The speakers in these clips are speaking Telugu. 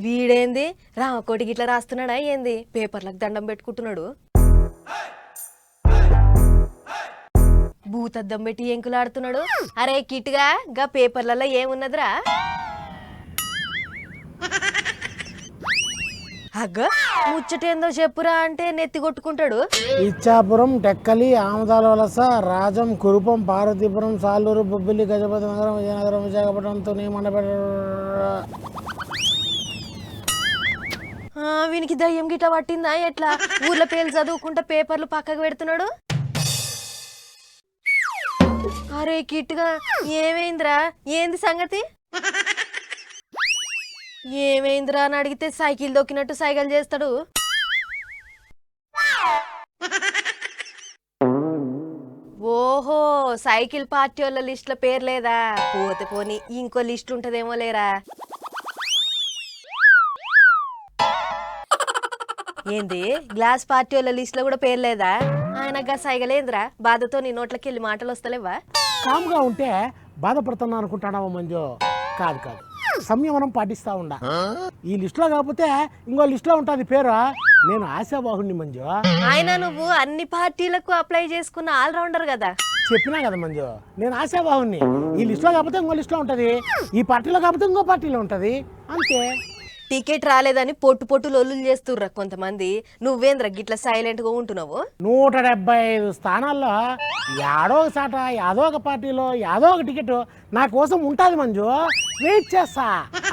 వీడేంది రామకోటికి ఇట్లా రాస్తున్నాడా ఏంది పేపర్లకు దండం పెట్టుకుంటున్నాడు. భూతద్దం పెట్టి ఎంకులాడుతున్నాడు. అరే కిట్గా గా పేపర్లలో ఏమున్నదిరా? అగ్గ ముచ్చటేందో చెప్పురా అంటే నెత్తి కొట్టుకుంటాడు. ఇచ్చాపురం, టెక్కలి, ఆమదాల వలస, రాజం, కురుపం, పార్వతీపురం, సాలూరు, బొబ్బిలి, గజపతి నగరం, విజయనగరం, విశాఖపట్నంతో వీనికి దయ్యం గిట్ట పట్టిందా ఎట్లా? ఊర్ల పేర్లు చదువుకుంటా పేపర్లు పక్కకు పెడుతున్నాడు. అరే కిట్గా ఏమైందిరా? ఏంది సంగతి? ఏమైందిరా అని అడిగితే సైకిల్ దొక్కినట్టు సైకిల్ చేస్తాడు. ఓహో సైకిల్ పార్టీ వాళ్ళ లిస్ట్ లో పేరు లేదా? పోతే పోని ఇంకో లిస్ట్ ఉంటదేమో లేరా? ఏంది గ్లాస్ పార్టీ వాళ్ళ లిస్ట్ లో కూడా పేరు లేదా? ఆయనగా సైగలేంద్రా బాధతో నీ నోట్లకి వెళ్ళి మాటలు వస్తలేవా? కామ్గా ఉంటే బాధపడుతున్నా అనుకుంటాడావా మంజు? కాదు కాదు, సంయమనం పాటిస్తా ఉండా. ఈ లిస్ట్ లో కాకపోతే ఇంకో లిస్ట్ లో ఉంటుంది పేరు. నేను ఆశాబాహుణ్ణి మంజు. ఆయన నువ్వు అన్ని పార్టీలకు అప్లై చేసుకున్న ఆల్రౌండర్ కదా. చెప్పినా కదా మంజు, నేను ఆశాబాహుణ్ణి. ఈ లిస్ట్ లో కాకపోతే ఇంకో లిస్ట్ లో ఉంటది, ఈ పార్టీలో కాకపోతే ఇంకో పార్టీలో ఉంటది, అంతే. టికెట్ రాలేదని పొట్టు పొట్టు లొల్లులు చేస్తుర్రా కొంతమంది. నువ్వేంద్ర గిట్లా సైలెంట్ గా ఉంటున్నావు? 175 స్థానాల్లో యాడో ఒక సాట యాదో ఒక పార్టీలో యాదో ఒక టికెట్ నా కోసం ఉంటుంది మంజు. వెయిట్ చేస్తా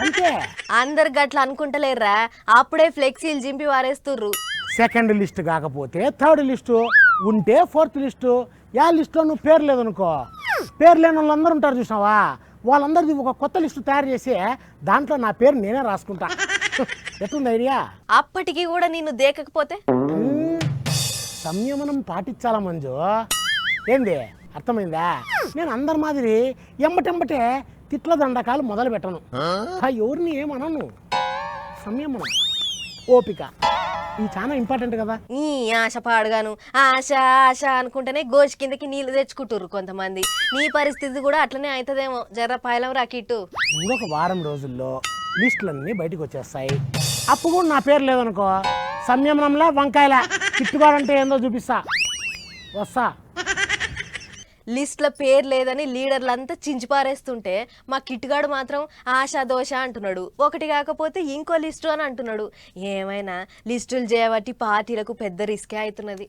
అంతే. అందరు గట్ల అనుకుంటలేర్రా, అప్పుడే ఫ్లెక్సీలు జింపి వారేస్తుర్రు. సెకండ్ లిస్ట్ కాకపోతే థర్డ్ లిస్టు, ఉంటే ఫోర్త్ లిస్టు. యా లిస్టులో నువ్వు పేరు లేదనుకో, పేరు లేని వాళ్ళందరూ ఉంటారు చూసినావా, వాళ్ళందరిది ఒక కొత్త లిస్టు తయారు చేసి దాంట్లో నా పేరు నేనే రాసుకుంటా. ఎట్లుంది ఐడియా? అప్పటికి కూడా నిన్ను దేకకపోతే? సంయమనం పాటించాలా మంజు. ఏంది అర్థమైందా? నేను అందరి మాదిరి ఎంబటెంబటే తిట్ల దండకాలు మొదలు పెట్టను. ఎవరిని ఏమనను. సంయమనం, ఓపిక, ఇది చాలా ఇంపార్టెంట్ కదా. ఈ ఆశ పాడుగాను ఆశ ఆశ అనుకుంటేనే గోషి కిందకి నీళ్లు తెచ్చుకుంటుర్రు కొంతమంది. నీ పరిస్థితి కూడా అట్లనే అవుతుందేమో. జర్ర పైలం రాకిట్టు. ఇంకొక వారం రోజుల్లో లిస్టులన్నీ బయటకు వచ్చేస్తాయి. అప్పుడు కూడా నా పేరు లేదనుకో, సంయమనంలా వంకాయలా కిట్టుబాడంటే ఏందో చూపిస్తా, వస్తా. లిస్ట్లో పేరు లేదని లీడర్లంతా చించిపారేస్తుంటే మా కిట్టుగాడు మాత్రం ఆశా దోష అంటున్నాడు. ఒకటి కాకపోతే ఇంకో లిస్టు అని అంటున్నాడు. ఏమైనా లిస్టులు చేయబట్టి పార్టీలకు పెద్ద రిస్కే అవుతున్నది.